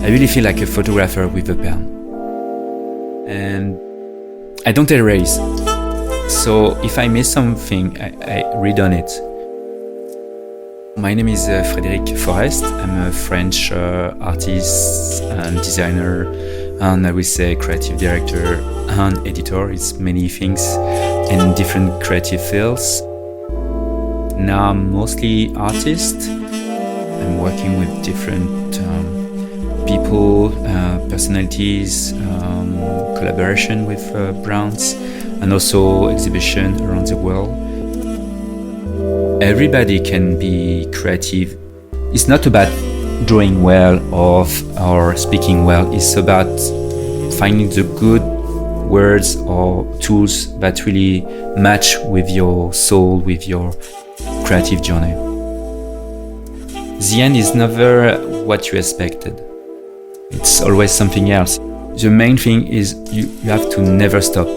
I really feel like a photographer with a pen. And I don't erase. So if I miss something, I read on it. My name is Frédéric Forest. I'm a French artist and designer, and I will say creative director and editor. It's many things in different creative fields. Now I'm mostly artist. I'm working with different people, personalities, collaboration with brands, and also exhibition around the world. Everybody can be creative. It's not about drawing well or speaking well. It's about finding the good words or tools that really match with your soul, with your creative journey. The end is never what you expected. It's always something else. The main thing is you have to never stop.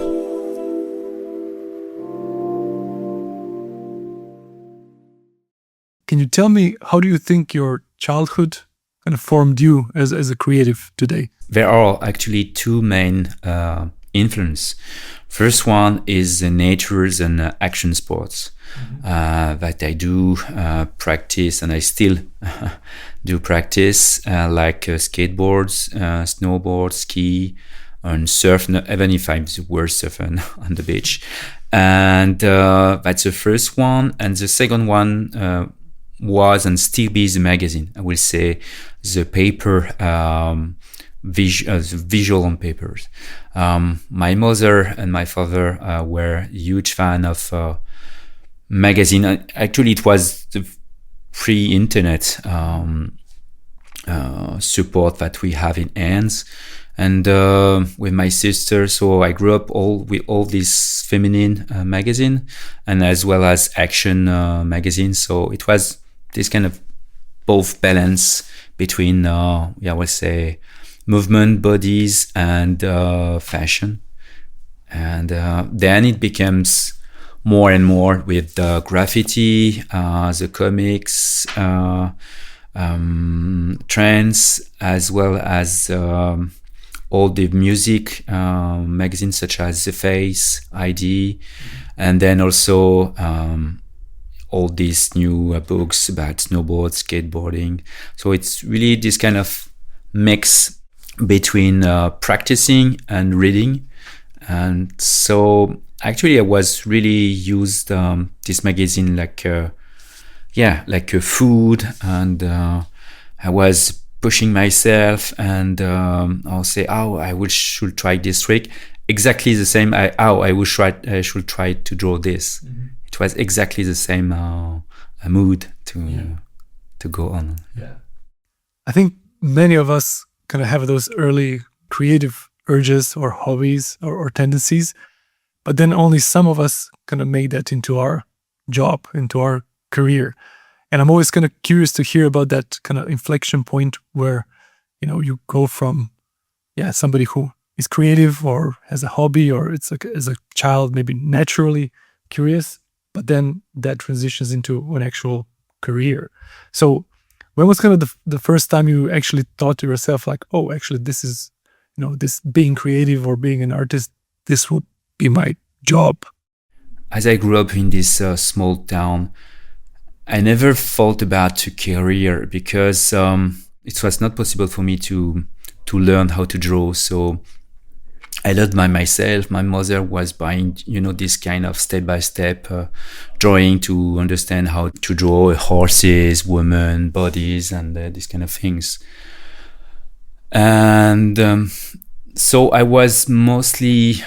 Can you tell me, how do you think your childhood kind of formed you as a creative today? There are actually two main influence. First one is the natures and action sports that I do practice, and I still do practice, like skateboards, snowboard, ski, and surf, even if I'm the worst surfer on the beach. And that's the first one. And the second one was and still be the magazine. I will say the paper, visual on papers. My mother and my father were huge fan of magazine. Actually, it was the pre-internet support that we have in hands. And with my sister, so I grew up with all these feminine magazine, and as well as action magazine. So it was this kind of both balance between, I would say, movement, bodies, and fashion. And then it becomes more and more with the graffiti, the comics, trends, as well as all the music magazines such as The Face, ID, and then also all these new books about snowboard, skateboarding. So it's really this kind of mix between practicing and reading. And so actually I was really used this magazine like a food, and I was pushing myself, and I'll say, I should try this trick. Exactly the same. I should try to draw this. Mm-hmm. It was exactly the same mood to go on. Yeah, I think many of us kind of have those early creative urges or hobbies or tendencies, but then only some of us kind of make that into our job, into our career. And I'm always kind of curious to hear about that kind of inflection point where, you go from, somebody who is creative or has a hobby, or it's like as a child, maybe naturally curious, but then that transitions into an actual career. So when was kind of the first time you actually thought to yourself like, oh, actually this is, this being creative or being an artist, this would be my job? As I grew up in this small town, I never thought about a career because it was not possible for me to learn how to draw. So I learned by myself. My mother was buying, this kind of step-by-step drawing to understand how to draw horses, women, bodies, and these kind of things. And so I was mostly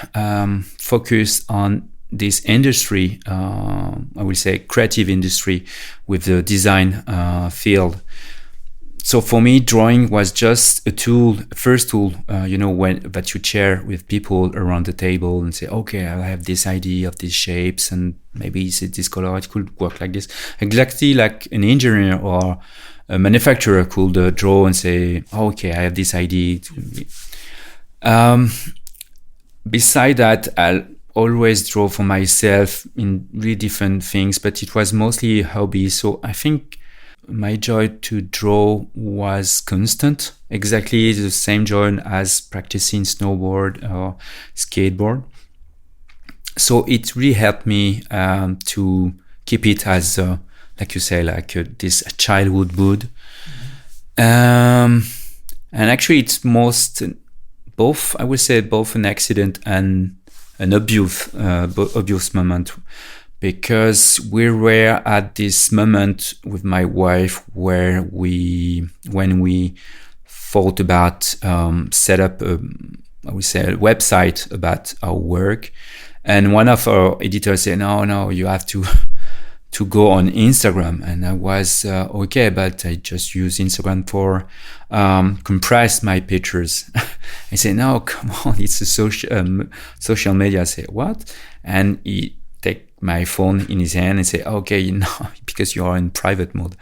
focused on this industry, I will say creative industry, with the design field. So for me, drawing was just a first tool, that you share with people around the table and say, okay, I have this idea of these shapes, and maybe it's this color, it could work like this. Exactly like an engineer or a manufacturer could draw and say, okay, I have this idea. Beside that, I'll always draw for myself in really different things, but it was mostly a hobby. So I think my joy to draw was constant, exactly the same joy as practicing snowboard or skateboard. So it really helped me to keep it as, like you say, like this childhood mood. And actually, it's both, I would say, both an accident and an obvious moment, because we were at this moment with my wife when we thought about set up a website about our work, and one of our editors said, no, you have to go on Instagram. And I was okay, but I just use Instagram for compress my pictures. I say, no, come on, it's a social media. I say, what? And he take my phone in his hand and say, okay, because you are in private mode.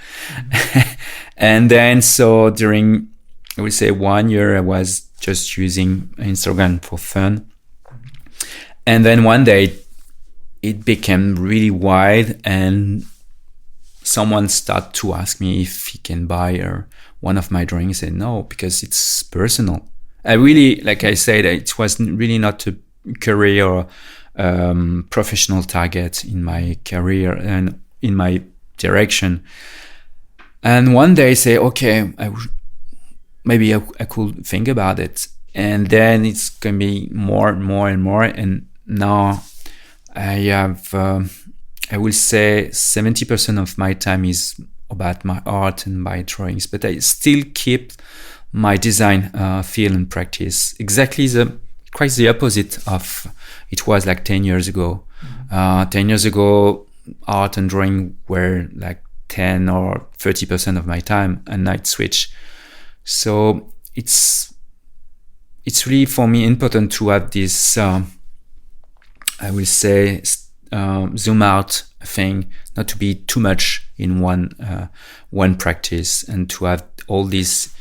And then so during, I would say, 1 year, I was just using Instagram for fun. And then one day it became really wide, and someone started to ask me if he can buy one of my drawings. I said no, because it's personal. I really, like I said, it was really not a career or professional target in my career and in my direction. And one day I say, okay, maybe I could think about it. And then it's going to be more and more and more. And now I have, I will say 70% of my time is about my art and my drawings, but I still keep my design feel and practice. Exactly quite the opposite of it was like 10 years ago. 10 years ago, art and drawing were like 10 or 30% of my time, and night switch. So it's really for me important to have this, I will say, zoom out thing, not to be too much in one practice, and to have all this.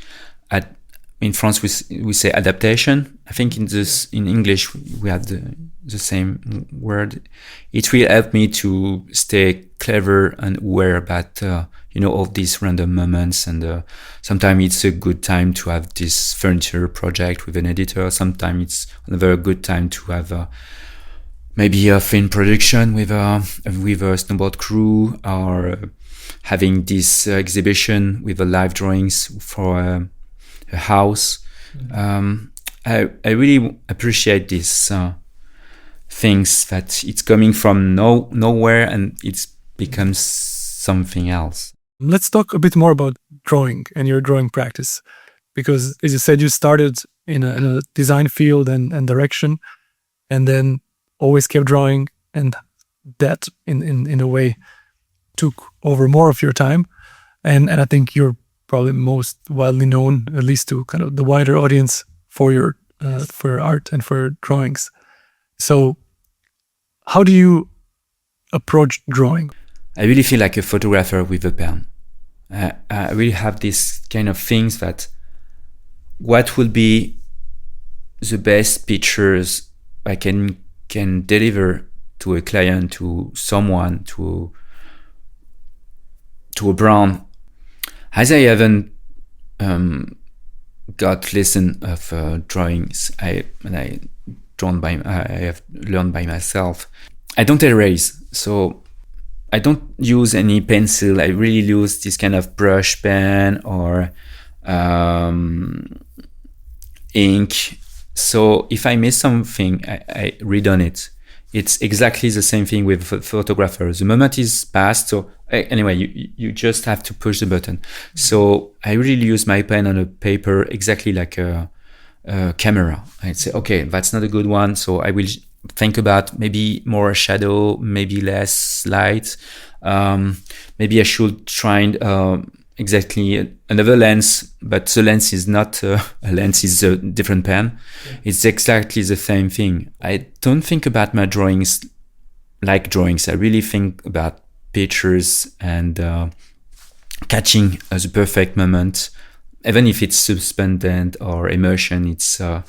In France, we say adaptation. I think in English we have the same word. It will help me to stay clever and aware about all these random moments. And sometimes it's a good time to have this furniture project with an editor. Sometimes it's another good time to have maybe a film production with a snowboard crew, or having this exhibition with live drawings for a house. I really appreciate these things that it's coming from nowhere and it becomes something else. Let's talk a bit more about drawing and your drawing practice, because as you said, you started in a design field and direction, and then always kept drawing, and that in a way took over more of your time. And I think you're probably most widely known, at least to kind of the wider audience, for your art and for your drawings. So how do you approach drawing? I really feel like a photographer with a pen. I really have this kind of things that what will be the best pictures I can deliver to a client, to someone, to a brand. As I haven't got lesson of drawings, I have learned by myself. I don't erase, so I don't use any pencil. I really use this kind of brush pen or ink. So if I miss something, I read on it. It's exactly the same thing with photographers. The moment is past, so anyway, you just have to push the button. So I really use my pen on a paper exactly like a camera. I'd say, okay, that's not a good one, so I will think about maybe more shadow, maybe less light. Maybe I should try exactly another lens, but the lens is not a lens, is a different pen. Yeah. It's exactly the same thing. I don't think about my drawings like drawings. I really think about pictures and catching the perfect moment, even if it's suspended or emotion. It's if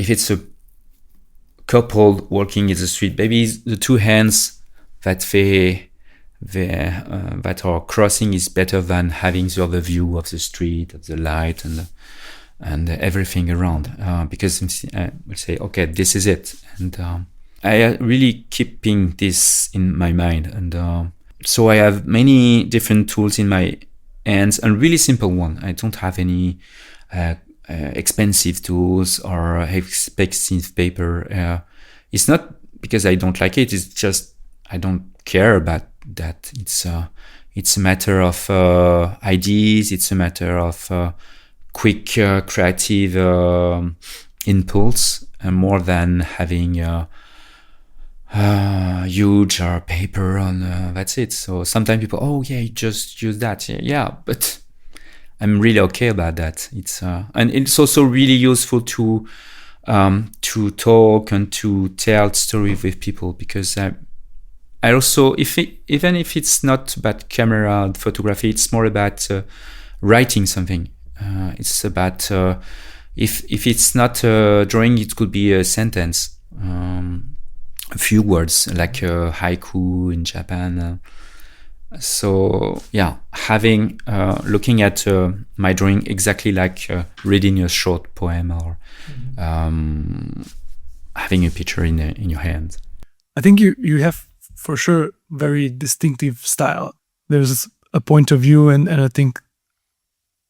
it's a couple walking in the street, maybe the two hands that that our crossing is better than having the other view of the street, of the light, and everything around. Because I will say, okay, this is it, and I really keeping this in my mind, and so I have many different tools in my hands, and really simple one. I don't have any expensive tools or expensive paper. It's not because I don't like it. It's just I don't care about that. It's a matter of ideas. It's a matter of quick creative impulse, more than having huge paper on. That's it. So sometimes people, oh yeah, you just use that. Yeah, but I'm really okay about that. It's and it's also really useful to talk and to tell stories with people, because I also, even if it's not about camera and photography, it's more about writing something. It's about if it's not a drawing, it could be a sentence, a few words, like a haiku in Japan. So yeah, having looking at my drawing exactly like reading a short poem, or having a picture in your hand. I think you have for sure very distinctive style. There's a point of view, and I think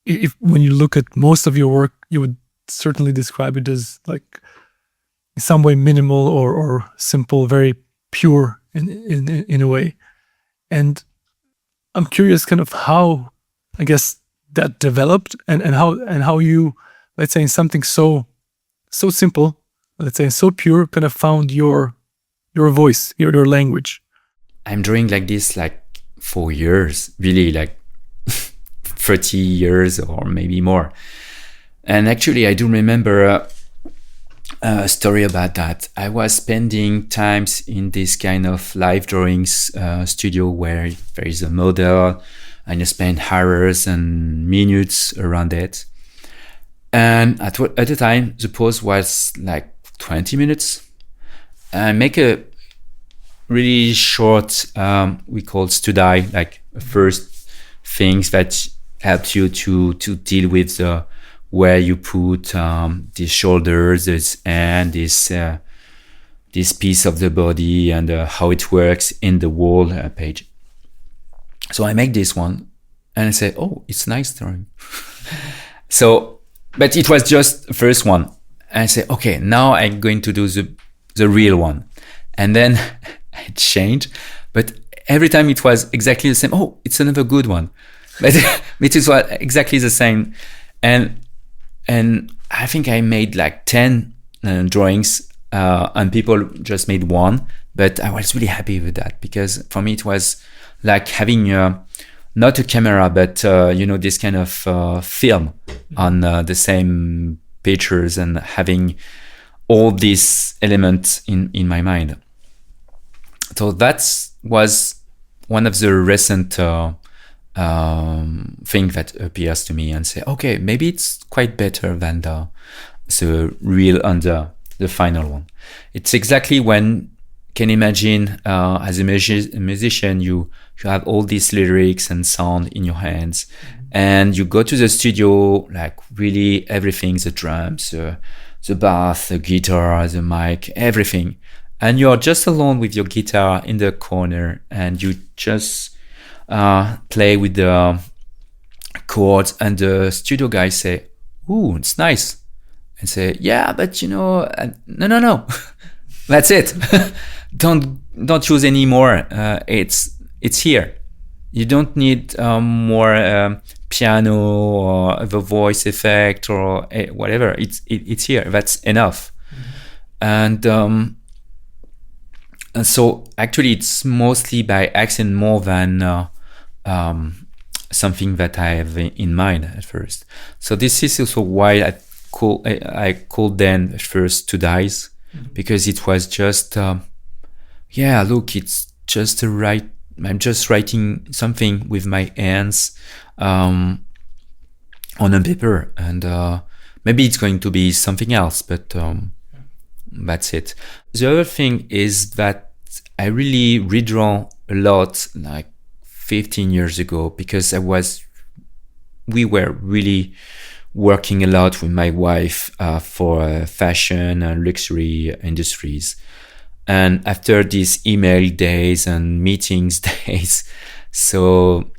if when you look at most of your work, you would certainly describe it as like in some way minimal or simple, very pure in a way. And I'm curious kind of how, I guess, that developed and how you, let's say, in something so simple, let's say so pure, kind of found your voice, your language. I'm drawing like this like for years, really, like 30 years or maybe more. And actually, I do remember a story about that. I was spending times in this kind of live drawings studio where there is a model, and you spend hours and minutes around it. And at the time, the pose was like 20 minutes. I make a really short, we call studai, like first things that help you to deal with the where you put the shoulders, this and this piece of the body, and how it works in the wall page. So I make this one, and I say, oh, it's nice drawing. So, but it was just the first one. And I say, okay, now I'm going to do the real one. And then I changed, but every time it was exactly the same. Oh, it's another good one. But it was exactly the same. And I think I made like 10 drawings, and people just made one. But I was really happy with that, because for me it was like having not a camera, but this kind of film on the same pictures, and having all these elements in my mind. So that was one of the recent thing that appears to me, and say, okay, maybe it's quite better than the real and the final one. It's exactly when can imagine as a musician, you have all these lyrics and sound in your hands, and you go to the studio, like really everything, the drums, the bass, the guitar, the mic, everything, and you're just alone with your guitar in the corner, and you just play with the chords, and the studio guys say, ooh, it's nice, and say, yeah, but no, that's it. Don't use any more. It's here. You don't need more piano or the voice effect or whatever. It's here. That's enough. And so actually, it's mostly by accident more than something that I have in mind at first. So this is also why I called them at first Two Dies, because it was just look, it's just I'm just writing something with my hands on a paper, and maybe it's going to be something else, but that's it. The other thing is that I really redraw a lot, like 15 years ago, because we were really working a lot with my wife for fashion and luxury industries. And after these email days and meetings days, so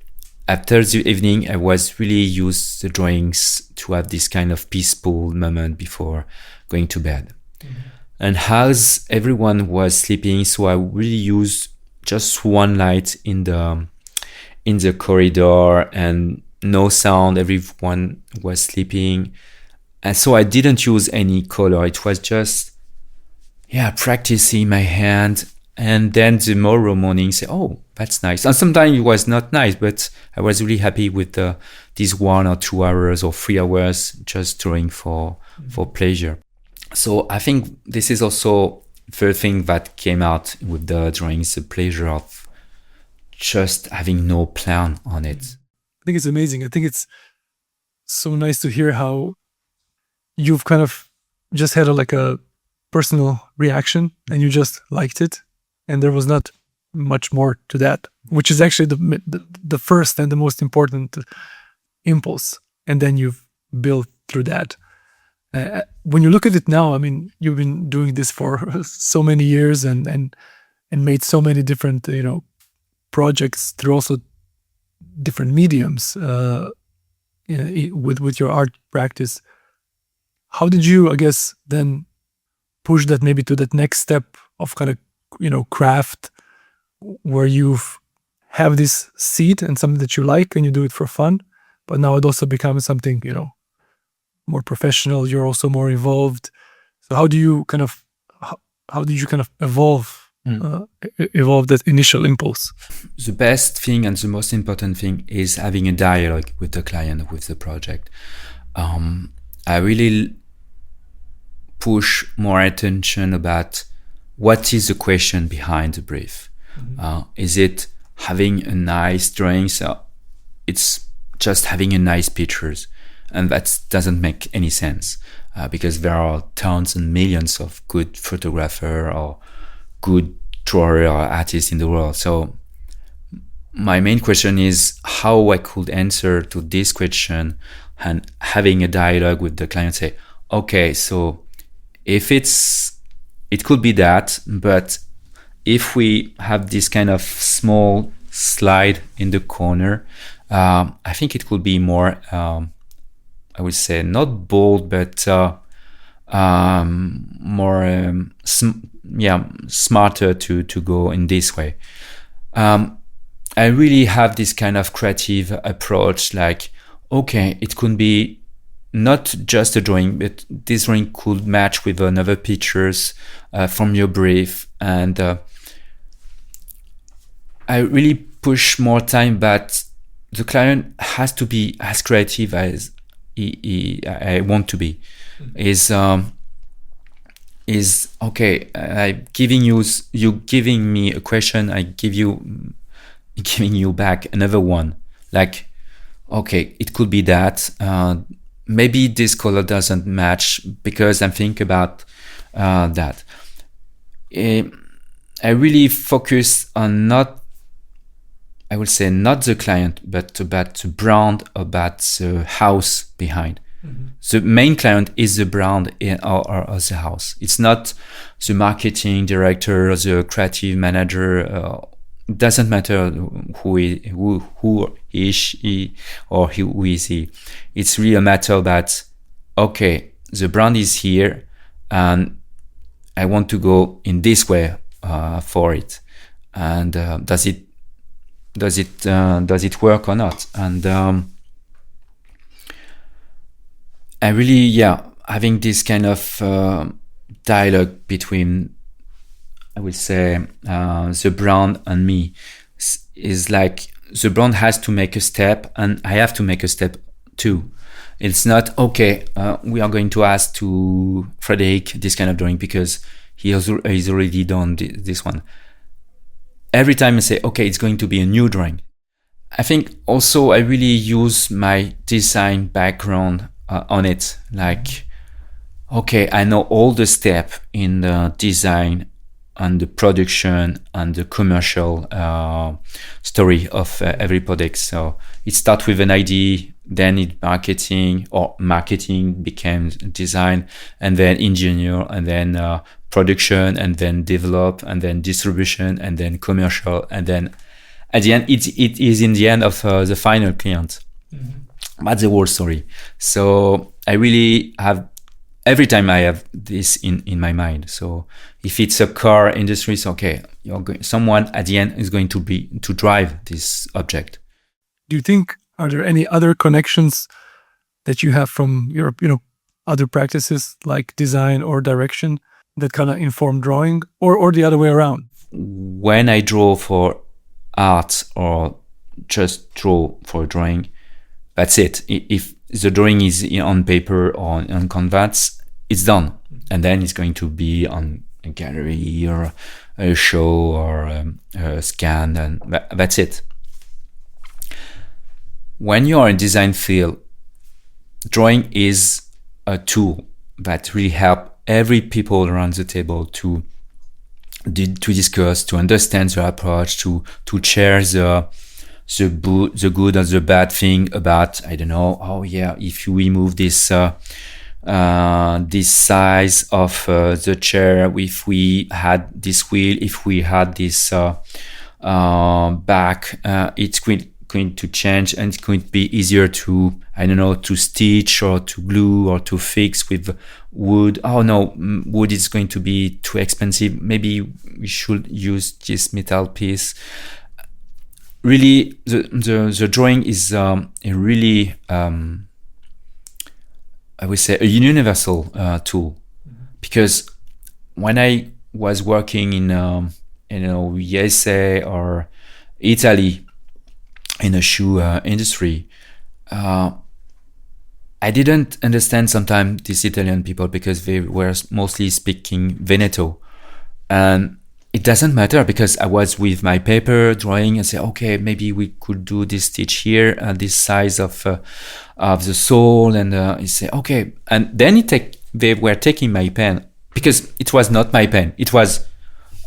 after the evening, I was really used the drawings to have this kind of peaceful moment before going to bed. Mm-hmm. And as everyone was sleeping, so I really used just one light in the corridor and no sound. Everyone was sleeping, and so I didn't use any color. It was just practicing my hand. And then tomorrow morning, say, oh, that's nice. And sometimes it was not nice, but I was really happy with these 1 or 2 hours or 3 hours just drawing for pleasure. So I think this is also the thing that came out with the drawings, the pleasure of just having no plan on it. I think it's amazing. I think it's so nice to hear how you've kind of just had a personal reaction and you just liked it. And there was not much more to that, which is actually the first and the most important impulse. And then you've built through that. When you look at it now, I mean, you've been doing this for so many years and made so many different, projects through also different mediums with your art practice. How did you, I guess, then push that maybe to that next step of kind of craft, where you have this seed and something that you like and you do it for fun, but now it also becomes something more professional. You're also more involved. So how do you kind of evolve that initial impulse? The best thing and the most important thing is having a dialogue with the client, with the project. I really push more attention about what is the question behind the brief. Mm-hmm. Is it having a nice drawing? So it's just having a nice pictures, and that doesn't make any sense because there are tons and millions of good photographer or good drawer or artists in the world. So my main question is how I could answer to this question, and having a dialogue with the client. Say, okay, so if it could be that, but if we have this kind of small slide in the corner, I think it could be more, I would say, not bold, but more, smarter to go in this way. I really have this kind of creative approach, like, okay, it could be not just a drawing, but this drawing could match with another pictures from your brief. And I really push more time, but the client has to be as creative as I want to be. Mm-hmm. Is okay. I giving you giving me a question. I giving you back another one. Like, okay, it could be that. Maybe this color doesn't match because I'm thinking about that. I really focus on not the client, but about the brand, about the house behind. Mm-hmm. The main client is the brand or the house. It's not the marketing director or the creative manager. It doesn't matter who is she or who is he. It's really a matter that, okay, the brand is here and I want to go in this way for it. And does it work or not? And I really, having this kind of dialogue between, I would say, the brand and me is like the brand has to make a step and I have to make a step too. It's not, okay, we are going to ask to Frédéric this kind of drawing because he's already done this one. Every time I say, okay, it's going to be a new drawing. I think also I really use my design background on it. Like, okay, I know all the steps in the design on the production and the commercial story of every product. So it starts with an idea, then it marketing became design, and then engineer, and then production, and then develop, and then distribution, and then commercial, and then at the end it is in the end of the final client. That's the whole story. So I really have, every time I have this in my mind. So if it's a car industry, it's okay. Someone at the end is going to drive this object. Do you think, are there any other connections that you have from your, other practices like design or direction that kind of inform drawing, or the other way around? When I draw for art or just draw for drawing, that's it. If the drawing is on paper or on canvas, it's done. And then it's going to be on a gallery or a show or a scan, and that's it. When you are in design field, drawing is a tool that really help every people around the table to discuss, to understand the approach, to share the good or the bad thing about, I don't know, oh yeah, if you remove this size of the chair, if we had this wheel, if we had this back, it's going to change, and it's going to be easier to, I don't know, to stitch or to glue or to fix with wood. Oh no, wood is going to be too expensive. Maybe we should use this metal piece. Really, the drawing is a really, I would say, a universal tool. Because when I was working in, USA or Italy in a shoe industry, I didn't understand sometimes these Italian people because they were mostly speaking Veneto. And it doesn't matter because I was with my paper drawing and say, okay, maybe we could do this stitch here and this size of the sole, and I say, okay. And then they were taking my pen because it was not my pen. It was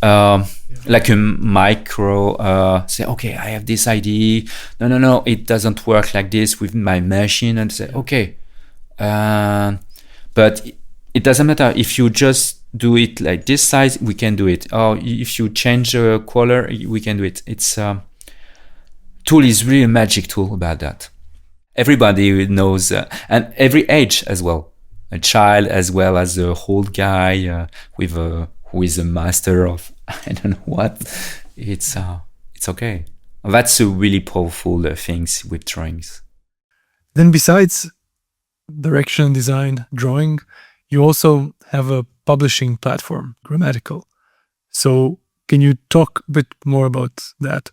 like a micro, say, okay, I have this idea. No, it doesn't work like this with my machine. And say, okay. But it doesn't matter if you just do it like this size, we can do it. Or if you change the color, we can do it. It's tool is really a magic tool about that. Everybody knows, and every age as well. A child as well as a old guy who is a master of I don't know what. It's okay. That's a really powerful things with drawings. Then besides direction, design, drawing, you also have a publishing platform, Grammatical. So can you talk a bit more about that?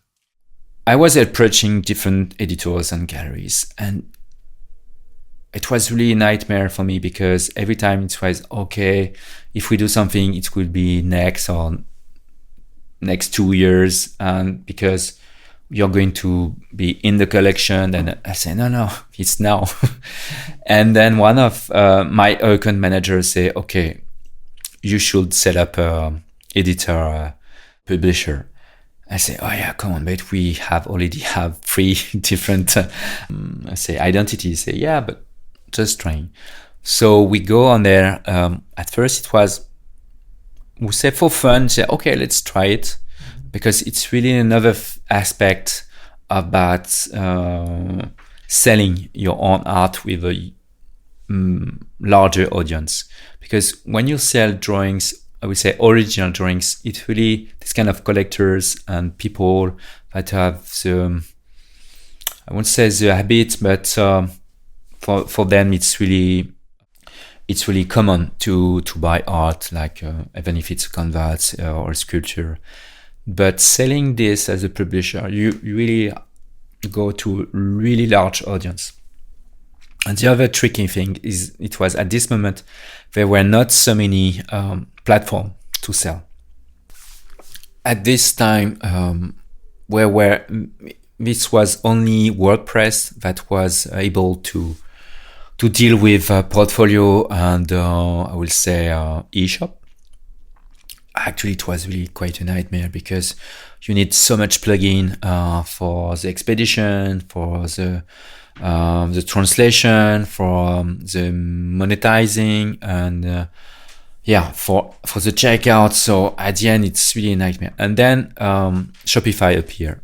I was approaching different editors and galleries, and it was really a nightmare for me because every time it was, okay, if we do something, it could be next 2 years, and because you're going to be in the collection. And I say, no, it's now. And then one of my account managers say, okay, you should set up a editor, publisher. I say, oh yeah, come on, but we already have 3 different identities. Say, yeah, but just trying. So we go on there. At first it was, we say for fun, say, okay, let's try it. Because it's really another aspect about selling your own art with a larger audience. Because when you sell drawings, I would say original drawings, it's really this kind of collectors and people that have the, I won't say the habit, but for them it's really common to buy art, like even if it's a canvas or a sculpture. But selling this as a publisher, you really go to a really large audience. And the other tricky thing is, it was at this moment, there were not so many platforms to sell. At this time, this was only WordPress that was able to deal with portfolio and I will say eShop. actually it was really quite a nightmare because you need so much plugin for the expedition, for the translation, for the monetizing, and for the checkout. So at the end, it's really a nightmare. And then Shopify appeared,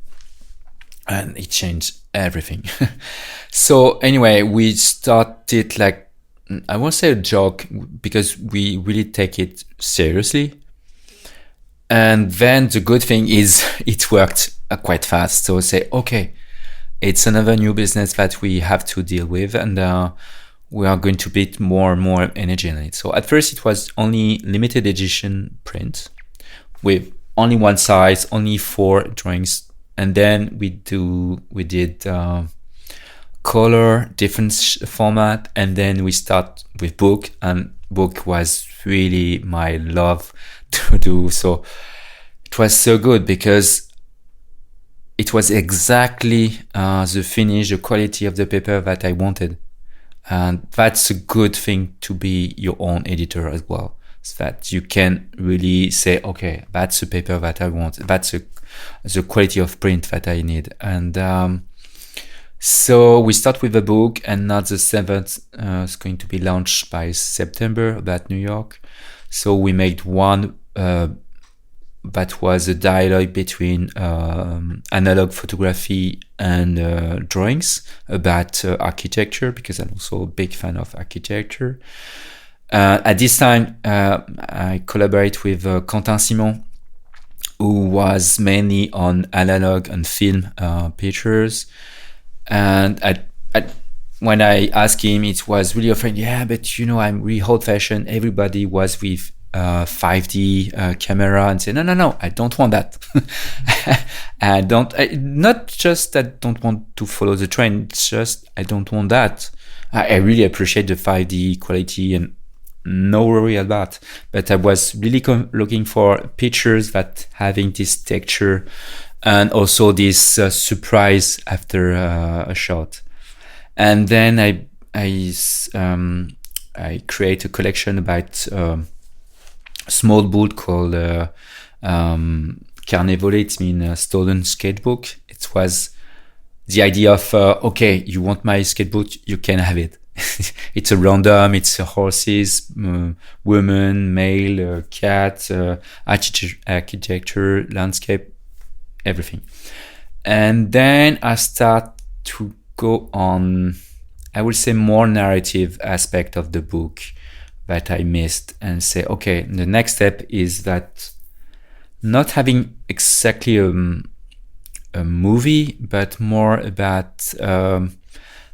and it changed everything. So anyway, we started like, I won't say a joke because we really take it seriously. And then the good thing is it worked quite fast. So say, okay, it's another new business that we have to deal with, and we are going to put more and more energy in it. So at first it was only limited edition print with only one size, only 4 drawings. And then we did color, different format. And then we start with book, and book was really my love to do. So it was so good because it was exactly the finish, the quality of the paper that I wanted. And that's a good thing to be your own editor as well. So that you can really say, okay, that's the paper that I want. That's the quality of print that I need. And so we start with a book, and now the 7th is going to be launched by September about New York. So we made one that was a dialogue between analog photography and drawings about architecture, because I'm also a big fan of architecture. At this time, I collaborate with Quentin Simon, who was mainly on analog and film pictures. And when I asked him, it was really offering, but I'm really old-fashioned. Everybody was with 5D camera, and say, no, I don't want that. Not just that I don't want to follow the trend, it's just I don't want that. I really appreciate the 5D quality and no worry about, but I was really looking for pictures that having this texture and also this surprise after a shot. And then I create a collection about small book called Carnevole. It means a stolen sketchbook. It was the idea of, okay, you want my sketchbook, you can have it. It's a random, it's horses, women, male, cat, architecture, landscape, everything. And then I start to go on, I would say, more narrative aspect of the book that I missed, and say, okay, the next step is that not having exactly a movie, but more about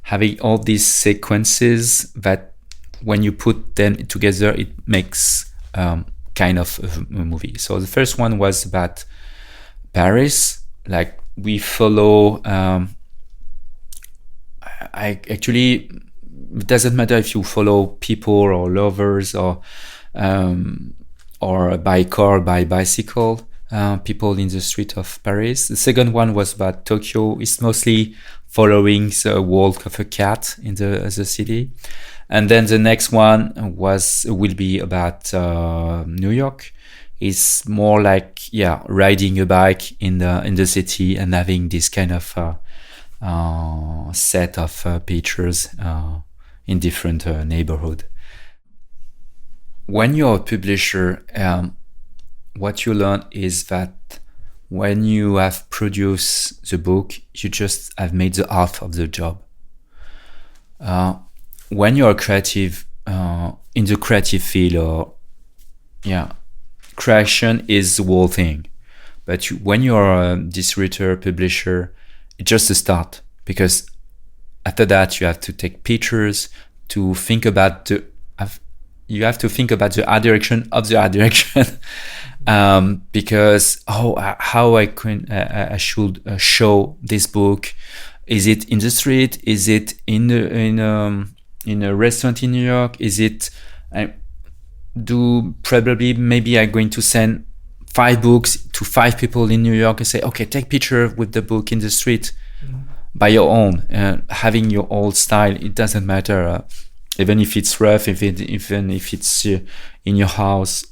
having all these sequences that when you put them together, it makes kind of a movie. So the first one was about Paris. Like we follow, it doesn't matter if you follow people or lovers or by car, by bicycle, people in the street of Paris. The second one was about Tokyo. It's mostly following the walk of a cat in the city. And then the next one will be about New York. It's more like riding a bike in the city and having this kind of set of pictures in different neighborhood. When you're a publisher, what you learn is that when you have produced the book, you just have made the half of the job. When you're creative, in the creative field, creation is the whole thing. But when you're a distributor, publisher, it's just a start, because after that you have to take pictures, to think about you have to think about the art direction of the art direction. Because how I should show this book. Is it in the street? Is it in a restaurant in New York? Is it maybe I'm going to send 5 books to 5 people in New York and say, okay, take picture with the book in the street by your own, having your own style. It doesn't matter, even if it's rough, even if it's in your house.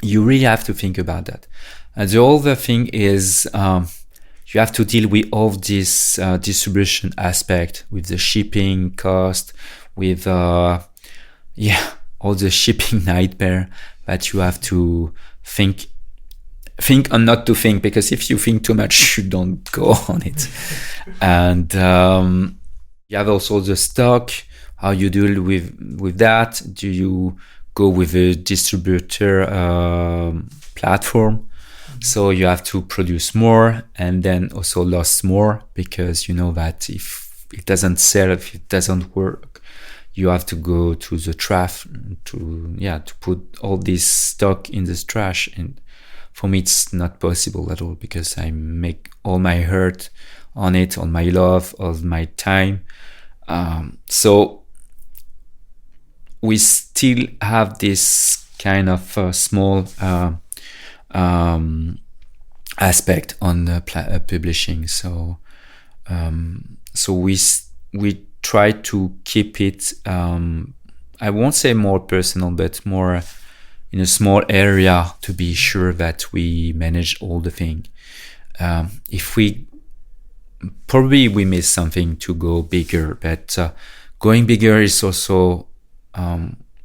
you really have to think about that. And the other thing is you have to deal with all this distribution aspect, with the shipping cost, with all the shipping nightmare that you have to think and not to think, because if you think too much, you don't go on it. And you have also the stock, how you deal with that. Do you go with a distributor platform? So you have to produce more and then also lose more, because you know that if it doesn't sell, if it doesn't work, you have to go to the trash to put all this stock in this trash. And for me, it's not possible at all, because I make all my heart on it, all my love, all my time. So we still have this kind of small aspect on the publishing. So we try to keep it, I won't say more personal, but more in a small area, to be sure that we manage all the thing. If we miss something to go bigger, but going bigger is also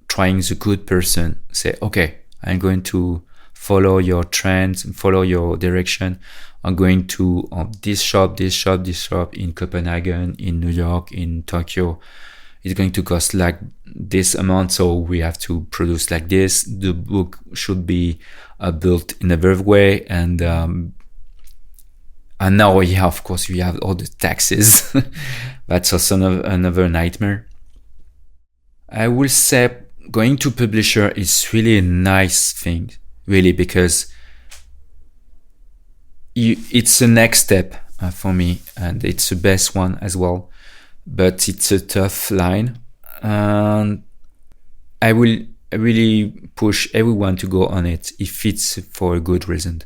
trying the good person. Say, okay, I'm going to follow your trends and follow your direction. I'm going to this shop in Copenhagen, in New York, in Tokyo. It's going to cost like this amount, so we have to produce like this. The book should be built in a better way, and now, of course, we have all the taxes. That's also another nightmare. I will say going to publisher is really a nice thing, really, because it's the next step for me, and it's the best one as well. But it's a tough line, and I will really push everyone to go on it if it's for a good reason.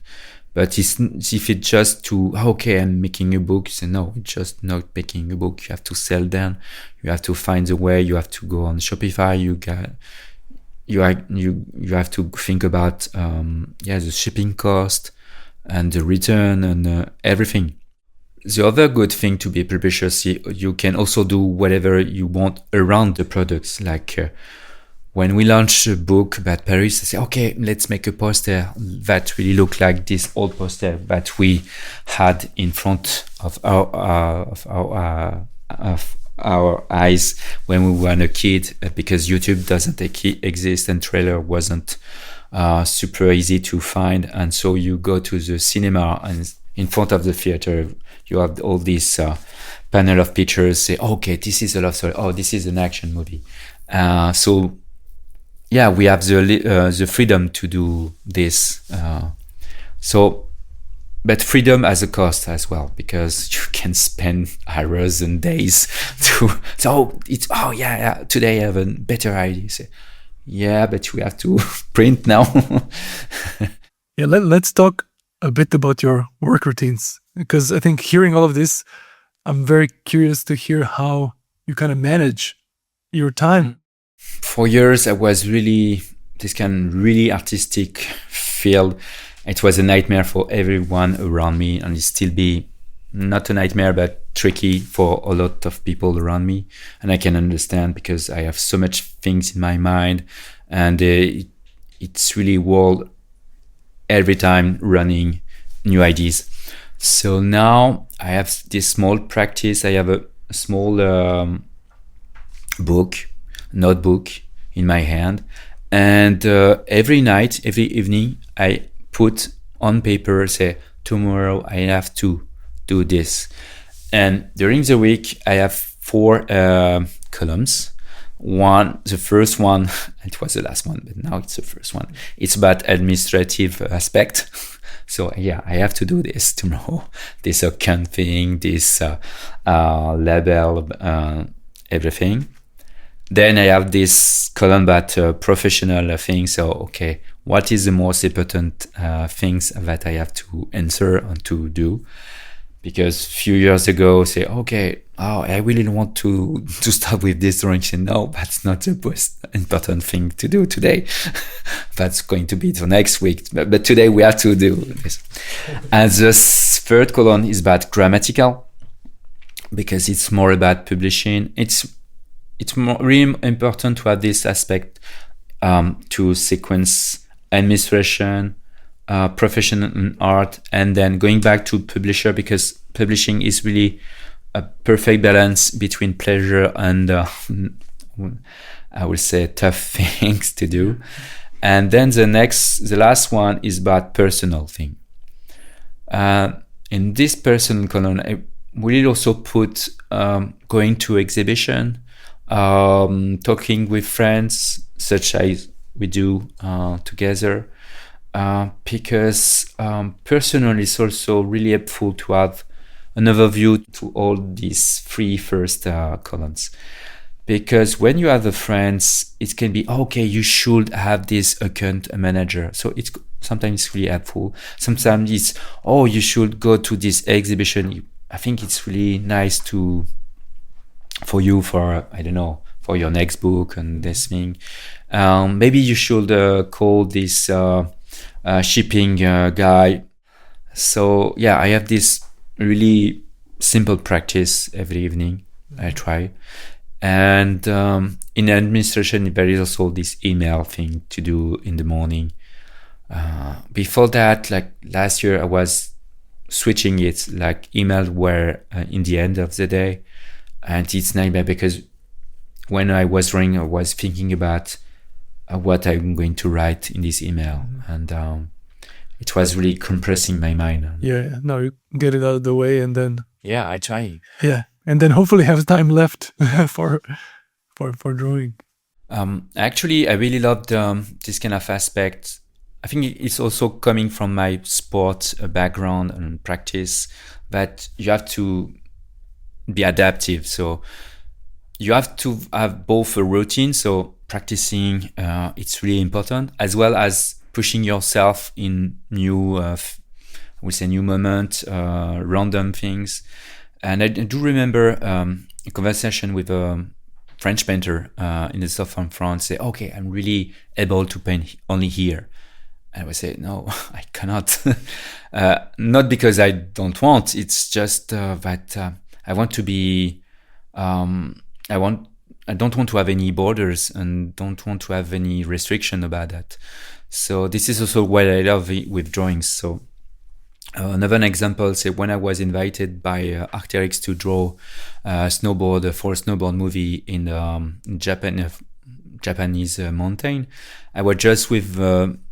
But if it's just to, okay, I'm making a book, so no, it's just not making a book. You have to sell them. You have to find a way. You have to go on Shopify. You have to think about the shipping cost and the return and everything. The other good thing to be a publisher, you can also do whatever you want around the products. Like when we launched a book about Paris, I say, okay, let's make a poster that really look like this old poster that we had in front of our eyes when we were a kid, because YouTube doesn't exist and trailer wasn't super easy to find. And so you go to the cinema, and in front of the theater, you have all these panel of pictures. Say, okay, this is a love story. Oh, this is an action movie. We have the freedom to do this. But freedom has a cost as well, because you can spend hours and days today I have a better idea. Say, but we have to print now. Let's talk a bit about your work routines, because I think hearing all of this, I'm very curious to hear how you kind of manage your time. For years, I was really this kind of really artistic field. It was a nightmare for everyone around me, and it still be not a nightmare, but tricky for a lot of people around me. And I can understand, because I have so much things in my mind, and it's really world every time running new ideas. So now I have this small practice. I have a small notebook in my hand, and every night, every evening, I put on paper, say, tomorrow I have to do this. And during the week, I have 4 columns. The first one, it was the last one, but now it's the first one. It's about administrative aspect. So I have to do this tomorrow. This accounting, this label, everything. Then I have this column about professional things. So, okay, what is the most important things that I have to answer and to do? because a few years ago say, okay, I really don't want to start with this drawing. Say, no, that's not the most important thing to do today. That's going to be for next week. But today we have to do this. And the third column is about grammatical, because it's more about publishing. It's more really important to have this aspect to sequence administration, profession in art, and then going back to publisher, because publishing is really a perfect balance between pleasure and I would say tough things to do. And then the last one is about personal thing. In this personal column, I will also put going to exhibition, talking with friends, such as we do together, because personally it's also really helpful to have an overview to all these three first columns. Because when you have the friends, it can be, okay, you should have this account manager. So it's sometimes really helpful. Sometimes it's, you should go to this exhibition. I think it's really nice for you, for your next book and this thing. Maybe you should call this shipping guy. So yeah, I have this really simple practice every evening. I try. And in administration, there is also this email thing to do in the morning. Before that, like last year, I was switching it, like emails were in the end of the day. And it's nightmare, because when I was drawing, I was thinking about what I'm going to write in this email. And it was really compressing my mind. Yeah, now you get it out of the way, and then... Yeah, I try. Yeah, and then hopefully have time left for drawing. Actually, I really loved this kind of aspect. I think it's also coming from my sport background and practice, that you have to be adaptive. So you have to have both a routine, so practicing, it's really important, as well as pushing yourself in new moment, random things. And I do remember a conversation with a French painter in the south of France. Say, okay, I'm really able to paint only here. And I would say, no, I cannot. Not because I don't want. It's just that I want to be. I don't want to have any borders and don't want to have any restriction about that. So this is also what I love with drawings. So another example, say when I was invited by Arc'teryx to draw a forest snowboard movie in Japanese mountain, I was just with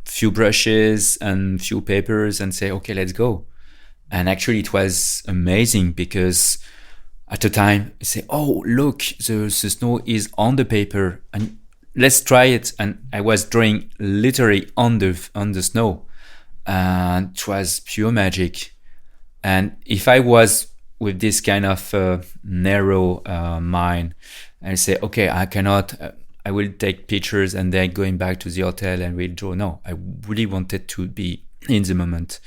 few brushes and few papers and say, okay, let's go. And actually it was amazing, because at the time I say, oh, look, the snow is on the paper and let's try it. And I was drawing literally on the snow, and it was pure magic. And if I was with this kind of narrow mind, I say, okay, I cannot, I will take pictures and then going back to the hotel and we'll draw. No, I really wanted to be in the moment.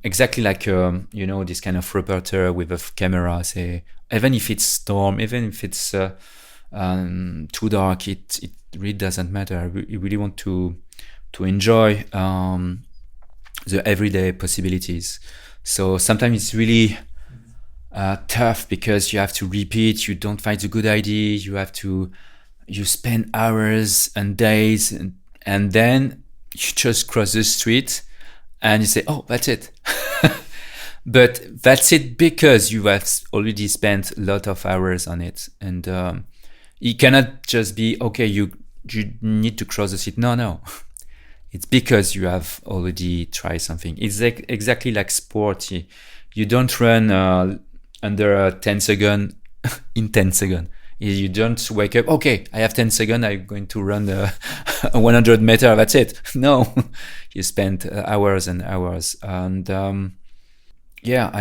Exactly like, this kind of reporter with a camera, say, even if it's storm, even if it's too dark, it really doesn't matter. I really want to enjoy the everyday possibilities. So sometimes it's really tough, because you have to repeat, you don't find a good idea, you spend hours and days, and then you just cross the street and you say, oh, that's it. But that's it because you have already spent a lot of hours on it. And it cannot just be, okay, you need to cross the street. No. It's because you have already tried something. It's exactly like sport. You don't run under 10 seconds in 10 seconds. You don't wake up, okay, I have 10 seconds, I'm going to run a 100 meter, that's it. No, you spent hours and hours. And I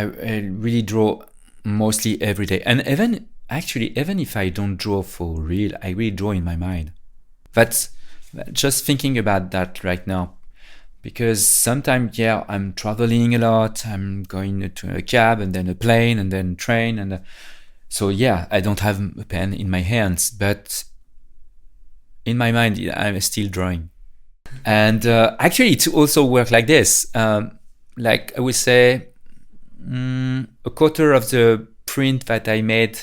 really draw mostly every day. And even if I don't draw for real, I really draw in my mind. That's just thinking about that right now, because sometimes, yeah, I'm traveling a lot. I'm going to a cab and then a plane and then train. And so, yeah, I don't have a pen in my hands, but in my mind, I'm still drawing. And actually, it also works like this. Like I would say, a quarter of the print that I made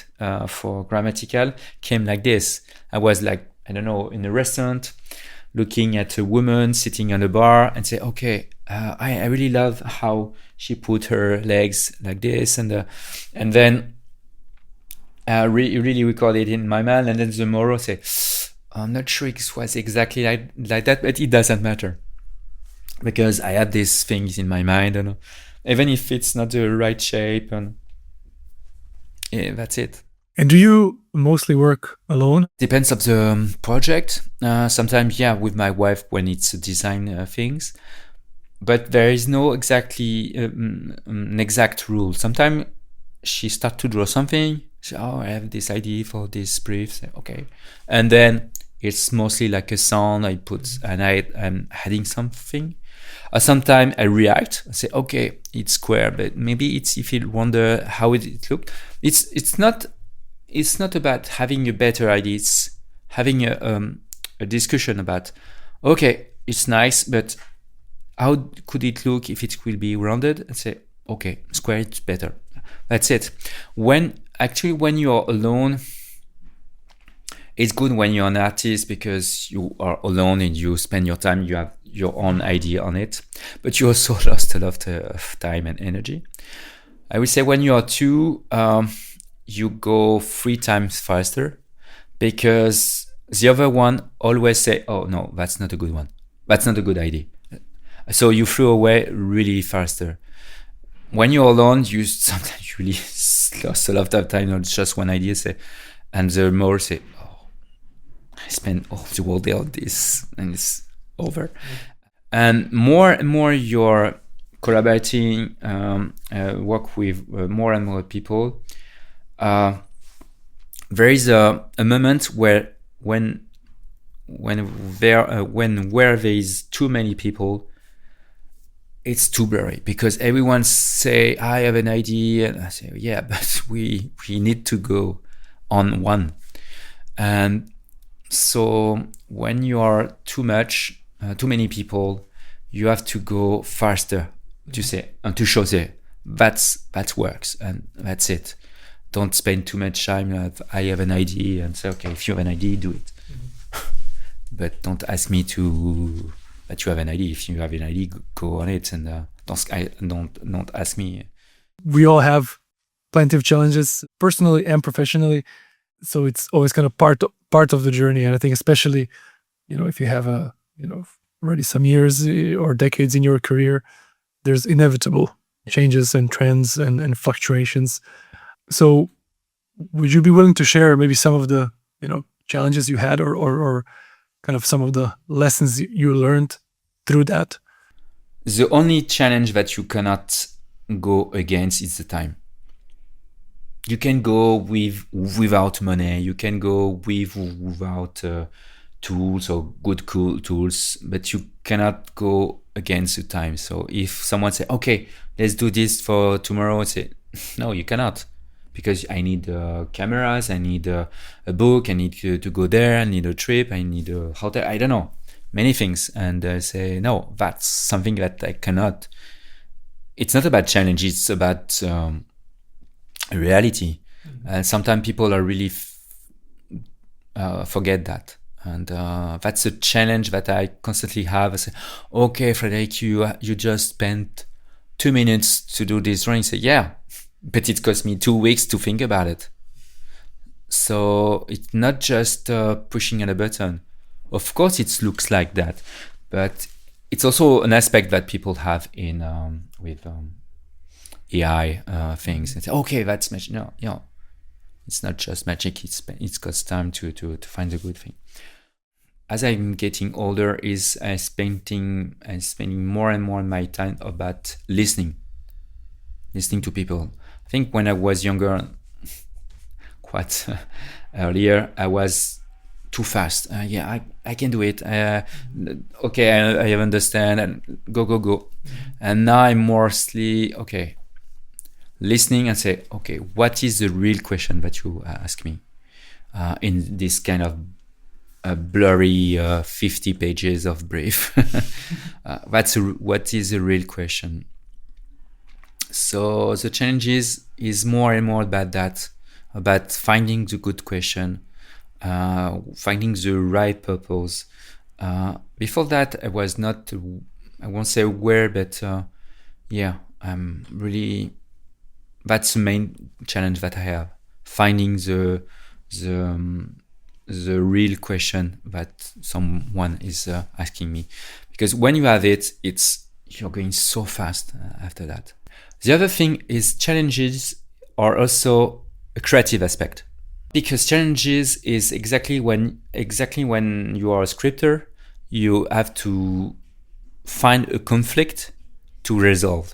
for grammatical came like this. I was like, I don't know, in a restaurant, looking at a woman sitting on a bar and say, okay, I really love how she put her legs like this, and then really record it in my mind, and then tomorrow say, I'm not sure it was exactly like that, but it doesn't matter because I have these things in my mind, and even if it's not the right shape, and yeah, that's it. And do you mostly work alone? Depends of the project. Sometimes, yeah, with my wife when it's design things, but there is no exactly an exact rule. Sometimes she start to draw something. Say, oh, I have this idea for this brief. Say, okay, and then it's mostly like a sound. I put and I'm adding something. Sometimes I react. I say, okay, it's square, but maybe it's if you wonder how it look. It's not about having a better idea. It's having a discussion about, okay, it's nice, but how could it look if it will be rounded? And say, okay, square, it's better. That's it. When you're alone, it's good when you're an artist because you are alone and you spend your time, you have your own idea on it, but you also lost a lot of time and energy. I would say when you are two, you go 3 times faster because the other one always say, oh no, that's not a good one. That's not a good idea. So you throw away really faster. When you're alone, you sometimes really lost a lot of time on just one idea, say, and the more say, oh, I spent all the whole day on this and it's over. And more you're collaborating, work with more and more people. There is a moment where when there is too many people, it's too blurry because everyone say, I have an idea, and I say, yeah, but we need to go on one. And so when you are too many people, you have to go faster to say and to show that works and that's it. Don't spend too much time. I have an idea and say, okay, if you have an idea, do it. But don't ask me that you have an idea. If you have an idea, go on it, and don't ask me. We all have plenty of challenges, personally and professionally. So it's always kind of part of the journey. And I think especially, if you have already some years or decades in your career, there's inevitable changes and trends and fluctuations. So would you be willing to share maybe some of the, challenges you had or kind of some of the lessons you learned through that? The only challenge that you cannot go against is the time. You can go without money. You can go without tools or good cool tools, but you cannot go against the time. So if someone say, okay, let's do this for tomorrow, say, no, you cannot. Because I need cameras, I need a book, I need to go there, I need a trip, I need a hotel, I don't know, many things. And I say, no, that's something that I cannot. It's not about challenge, it's about reality. And sometimes people are really forget that. And that's a challenge that I constantly have. I say, okay, Frédéric, you just spent 2 minutes to do this drawing. I say, yeah. But it cost me 2 weeks to think about it. So it's not just pushing on a button. Of course, it looks like that, but it's also an aspect that people have in with AI things. And say, okay, that's magic. No, it's not just magic. It costs time to find the good thing. As I'm getting older, I'm spending more and more of my time about listening to people. I think when I was younger, quite earlier, I was too fast. I can do it. Okay, I understand, and go. And now I'm mostly listening and say, okay, what is the real question that you ask me in this kind of blurry 50 pages of brief? What is the real question? So the challenge is more and more about that, about finding the good question, finding the right purpose. Before that, I was not, I won't say aware, but I'm really, that's the main challenge that I have, finding the real question that someone is asking me. Because when you have it, you're going so fast after that. The other thing is challenges are also a creative aspect, because challenges is exactly when you are a scripter, you have to find a conflict to resolve.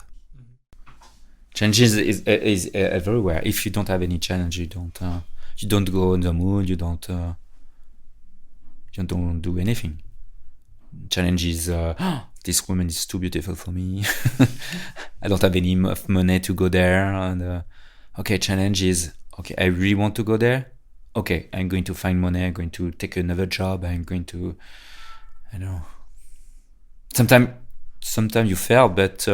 Challenges is everywhere. If you don't have any challenge, you don't go on the moon. You don't do anything. Challenges. This woman is too beautiful for me. I don't have any money to go there. And challenge is I really want to go there. Okay, I'm going to find money. I'm going to take another job. I'm going to, I know. Sometimes you fail, but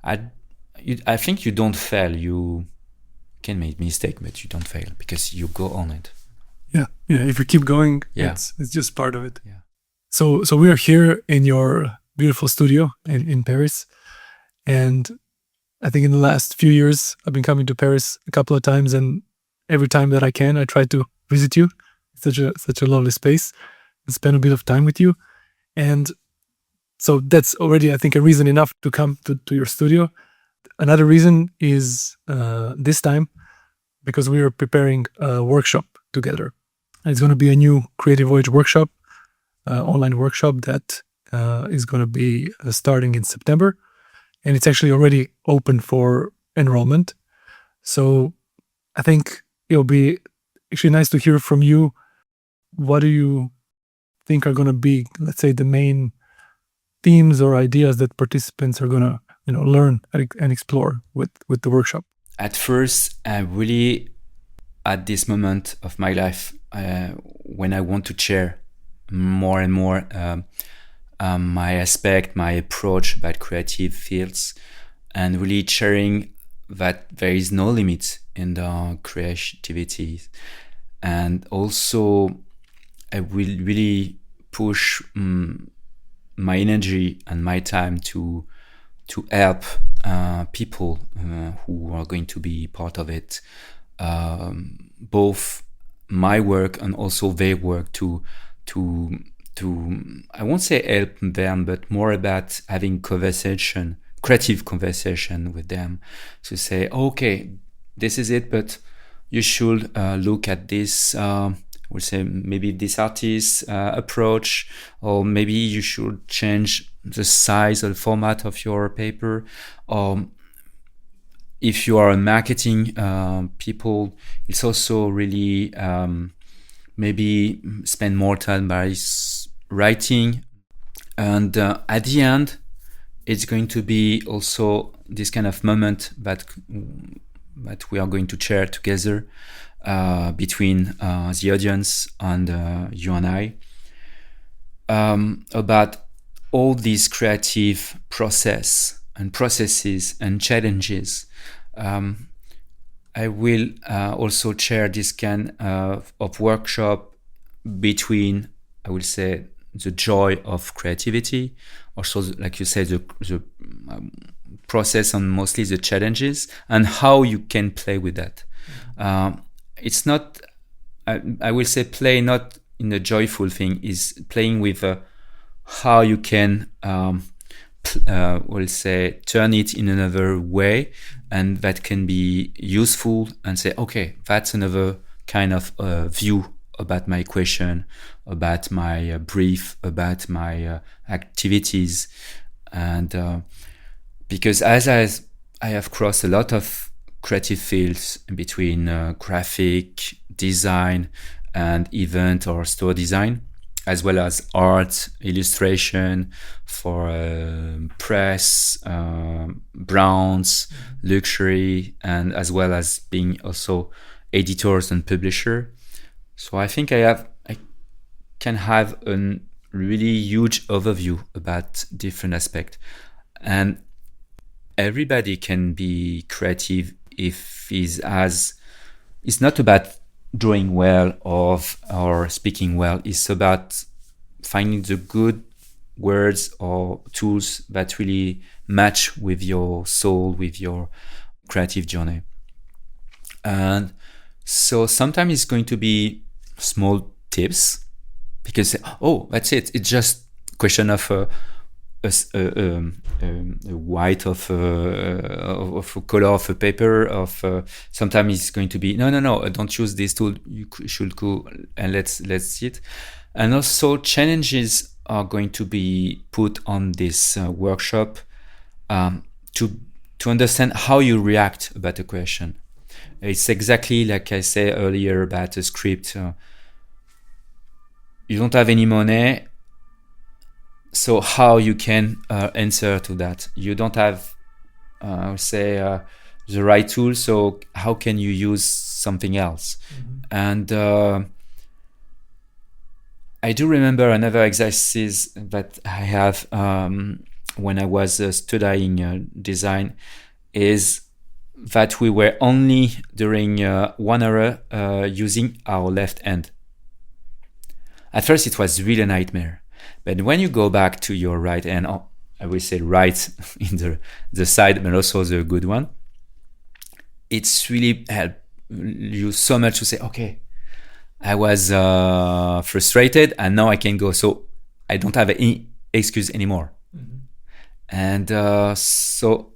I think you don't fail. You can make mistake, but you don't fail because you go on it. Yeah. If you keep going, it's just part of it. Yeah. So we are here in your beautiful studio in Paris, and I think in the last few years I've been coming to Paris a couple of times, and every time that I can, I try to visit you. It's such a lovely space and spend a bit of time with you, and so that's already, I think, a reason enough to come to your studio. Another reason is this time because we are preparing a workshop together. And it's going to be a new Creative Voyage workshop, online workshop that is going to be starting in September. And it's actually already open for enrollment. So I think it'll be actually nice to hear from you. What do you think are going to be, let's say, the main themes or ideas that participants are going to learn and explore with the workshop? At first, I really, at this moment of my life, when I want to share more and more my approach about creative fields, and really sharing that there is no limit in the creativity. And also, I will really push my energy and my time to help people who are going to be part of it, both my work and also their work, to I won't say help them, but more about having creative conversation with them, to say, okay, this is it, but you should look at this, we'll say maybe this artist's approach, or maybe you should change the size or the format of your paper. If you are a marketing people, it's also really maybe spend more time by writing. And at the end, it's going to be also this kind of moment that we are going to share together between the audience and you and I, about all these creative processes and challenges. I will also share this kind of workshop between, I will say, the joy of creativity, also, like you said, the process and mostly the challenges, and how you can play with that. It's not, I will say, play not in a joyful thing, is playing with how you can, we'll say, turn it in another way, and that can be useful, and say, okay, that's another kind of view about my question, about my brief, about my activities. And because as I have crossed a lot of creative fields between graphic design and event or store design, as well as art, illustration for press, brands, luxury, and as well as being also editors and publisher. So I think I can have a really huge overview about different aspects. And everybody can be creative if it's not about drawing well or speaking well. It's about finding the good words or tools that really match with your soul, with your creative journey. And so sometimes it's going to be small tips, because that's it. It's just a question of a white of a color of a paper. Sometimes it's going to be no. Don't use this tool. You should go and let's see it. And also challenges are going to be put on this workshop to understand how you react about a question. It's exactly like I said earlier about a script. You don't have any money, so how you can answer to that? You don't have, the right tool, so how can you use something else? And I do remember another exercise that I have when I was studying design is that we were only during 1 hour using our left hand. At first it was really a nightmare, but when you go back to your right hand, I will say right in the side, but also the good one, it's really helped you so much to say, okay, I was frustrated and now I can go, so I don't have any excuse anymore. And so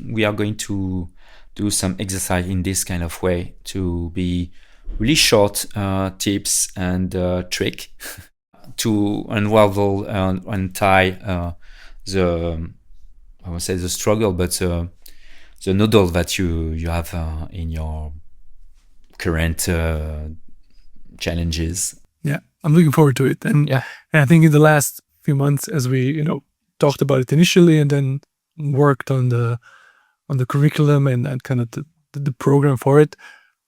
we are going to do some exercise in this kind of way to be really short tips and trick to unravel and tie I won't say the struggle, but the noodle that you have in your current challenges. Yeah, I'm looking forward to it. And I think in the last few months, as we talked about it initially and then worked on the curriculum and kind of the program for it,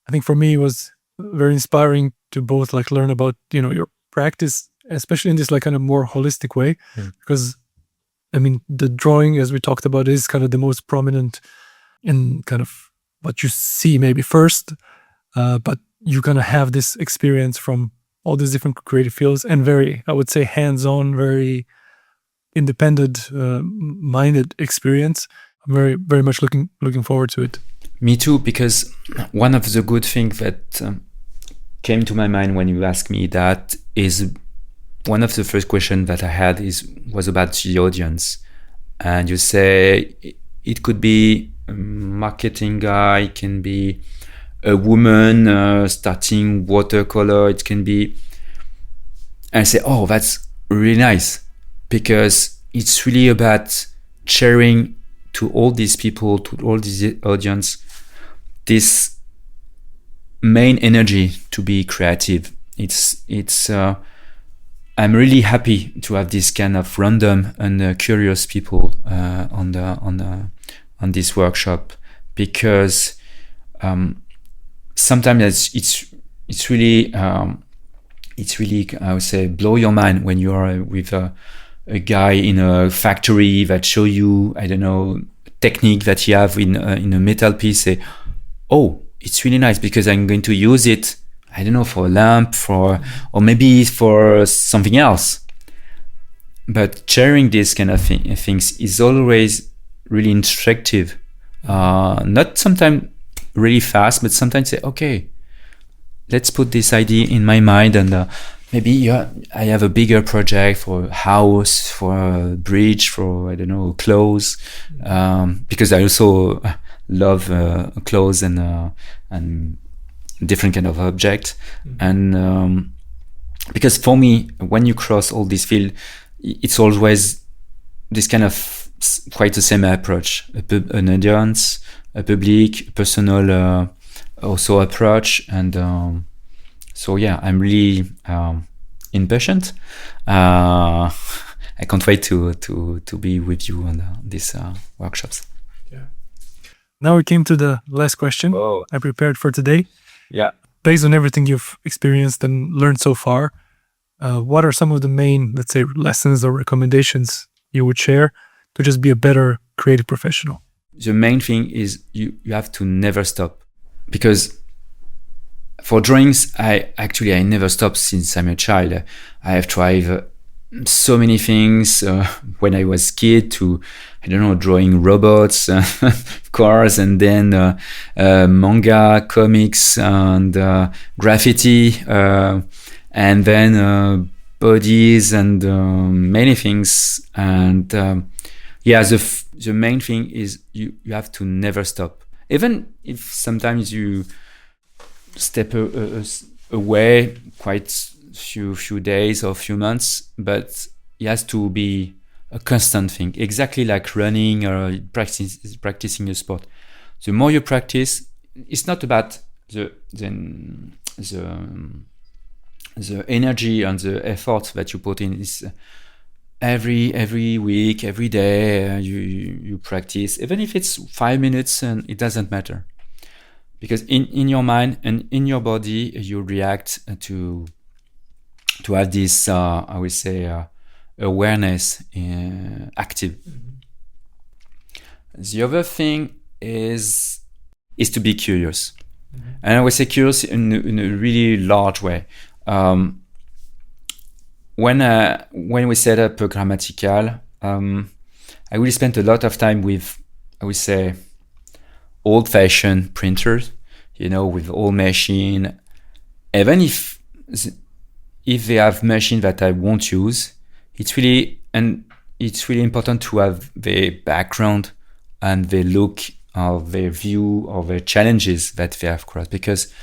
I think for me it was very inspiring to both learn about your practice, especially in this kind of more holistic way, because I mean the drawing, as we talked about, is kind of the most prominent in kind of what you see maybe first, but you're gonna have this experience from all these different creative fields and very, I would say, hands-on, very independent minded experience. I'm very, very much looking forward to it. Me too, because one of the good things that came to my mind when you asked me that is one of the first questions that I had was about the audience. And you say it could be a marketing guy, it can be a woman starting watercolor, it can be... And I say, oh, that's really nice, because it's really about sharing to all these people, to all this audience, this main energy to be creative. It's I'm really happy to have this kind of random and curious people on this workshop, because sometimes it's really I would say blow your mind when you are with a guy in a factory that show you, I don't know, technique that you have in a metal piece. Say, oh, it's really nice because I'm going to use it, I don't know, for a lamp, or maybe for something else. But sharing this kind of things is always really instructive. Not sometimes really fast, but sometimes say, okay, let's put this idea in my mind, and maybe I have a bigger project for a house, for a bridge, for, I don't know, clothes, because I also love clothes and different kind of object. And because for me, when you cross all this field, it's always this kind of quite the same approach, an audience, a public, personal also approach, and So yeah, I'm really impatient. I can't wait to be with you on these workshops. Now we came to the last question I prepared for today. Based on everything you've experienced and learned so far, what are some of the main, let's say, lessons or recommendations you would share to just be a better creative professional? The main thing is you have to never stop, because for drawings, I never stopped since I'm a child. I have tried so many things when I was a kid, to, I don't know, drawing robots, cars, and then manga, comics, and graffiti, and then bodies, and many things. And the main thing is you have to never stop. Even if sometimes you step away quite few days or few months, but it has to be a constant thing, exactly like running or practicing a sport. The more you practice, it's not about the energy and the effort that you put in. It's every week, every day, you practice, even if it's 5 minutes, and it doesn't matter, because in your mind and in your body you react to have this I would say awareness active. The other thing is to be curious, and I would say curious in a really large way. When we set up a grammatical, I really spent a lot of time with, I would say, old-fashioned printers, with old machine. Even if they have machine that I won't use, it's really important to have the background and the look of their view or the challenges that they have crossed. Because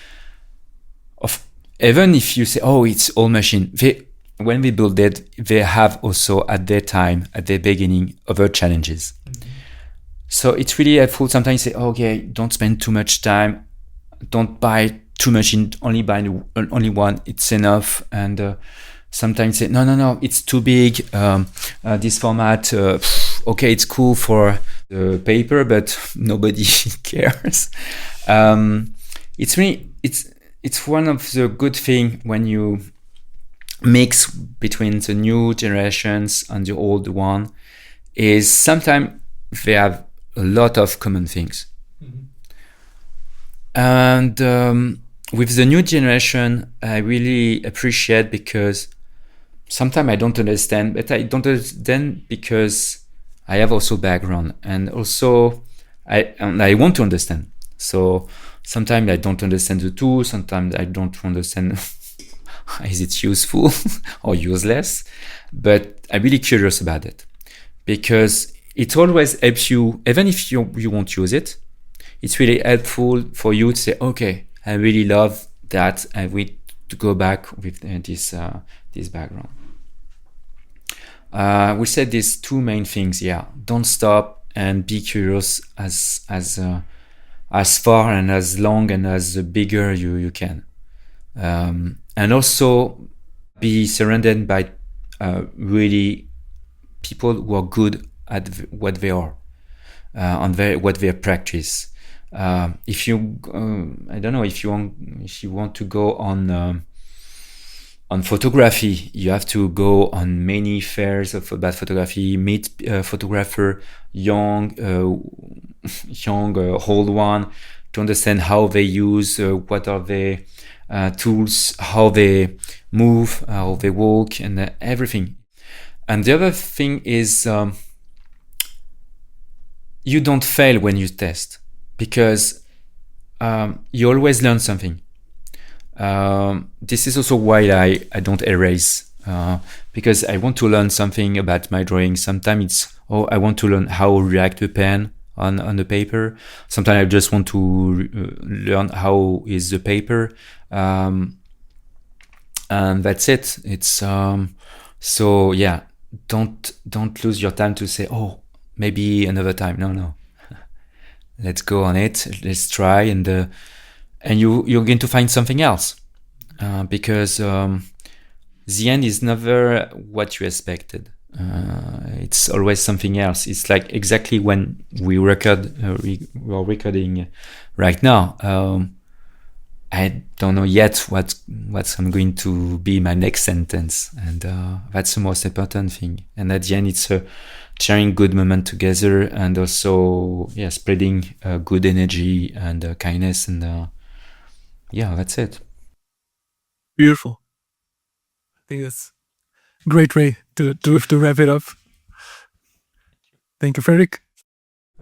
even if you say, oh, it's old machine, when we build it, they have also at their time, at the beginning, other challenges. So it's really helpful sometimes to say, okay, don't spend too much time, don't buy too much, only buy only one, it's enough. And sometimes say, no, it's too big, this format, okay, it's cool for the paper, but nobody cares. It's one of the good thing when you mix between the new generations and the old one, is sometimes they have a lot of common things. And with the new generation, I really appreciate, because sometimes I don't understand, but I don't understand because I have also background, and also I want to understand. So sometimes I don't understand the tool, sometimes I don't understand is it useful or useless, but I'm really curious about it, because it always helps you, even if you won't use it, it's really helpful for you to say, okay, I really love that, I need to go back with this background. We said these two main things, don't stop and be curious as far and as long and as bigger you can. And also be surrounded by really people who are good at what they are, what they practice. If you, I don't know, if you want to go on photography, you have to go on many fairs about photography, meet photographer, young, old one, to understand how they use, what are their tools, how they move, how they walk, and everything. And the other thing is, you don't fail when you test, because you always learn something. This is also why I don't erase, because I want to learn something about my drawing. Sometimes it's, I want to learn how to react the pen on the paper. Sometimes I just want to learn how is the paper, and that's it. It's so yeah, don't lose your time to say, maybe another time. No. Let's go on it. Let's try, and you're going to find something else. because the end is never what you expected. It's always something else. It's like exactly when we are recording right now. I don't know yet what I'm going to be my next sentence, and that's the most important thing. And at the end, it's sharing good moment together, and also spreading good energy and kindness, and that's it. Beautiful. I think that's a great way to wrap it up. Thank you, Frédéric.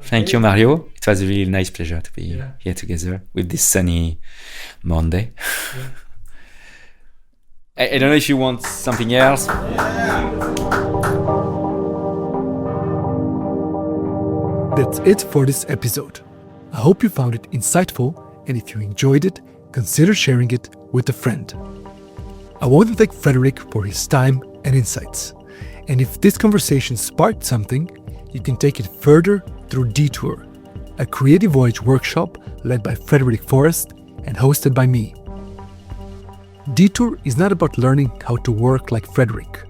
Thank you, Mario. It was a really nice pleasure to be here together with this sunny Monday. I don't know if you want something else. That's it for this episode. I hope you found it insightful, and if you enjoyed it, consider sharing it with a friend. I want to thank Frédéric for his time and insights. And if this conversation sparked something, you can take it further through Detour, a creative voyage workshop led by Frédéric Forest and hosted by me. Detour is not about learning how to work like Frédéric.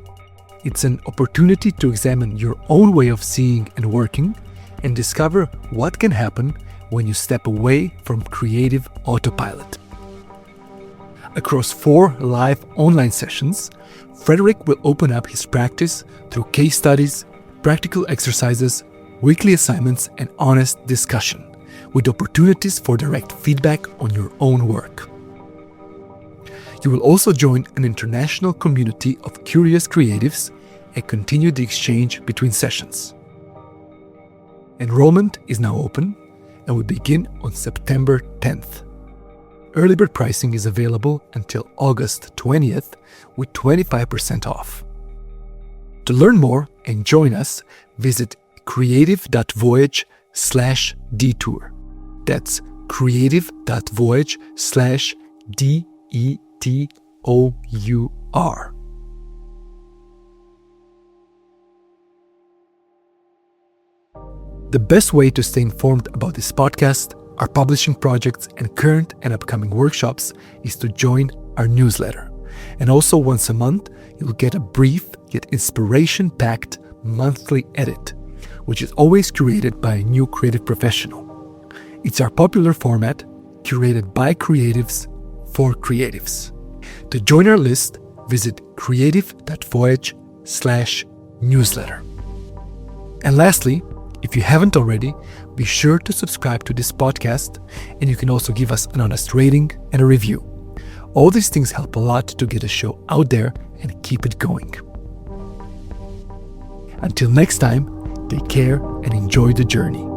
It's an opportunity to examine your own way of seeing and working and discover what can happen when you step away from creative autopilot. Across 4 live online sessions, Frédéric will open up his practice through case studies, practical exercises, weekly assignments, and honest discussion, with opportunities for direct feedback on your own work. You will also join an international community of curious creatives and continue the exchange between sessions. Enrollment is now open and will begin on September 10th. Early bird pricing is available until August 20th with 25% off. To learn more and join us, visit creative.voyage/detour. That's creative.voyage/DETOUR. The best way to stay informed about this podcast, our publishing projects, and current and upcoming workshops is to join our newsletter. And also once a month, you'll get a brief yet inspiration-packed monthly edit, which is always curated by a new creative professional. It's our popular format, curated by creatives for creatives. To join our list, visit creative.voyage/newsletter. And lastly, if you haven't already, be sure to subscribe to this podcast, and you can also give us an honest rating and a review. All these things help a lot to get the show out there and keep it going. Until next time, take care and enjoy the journey.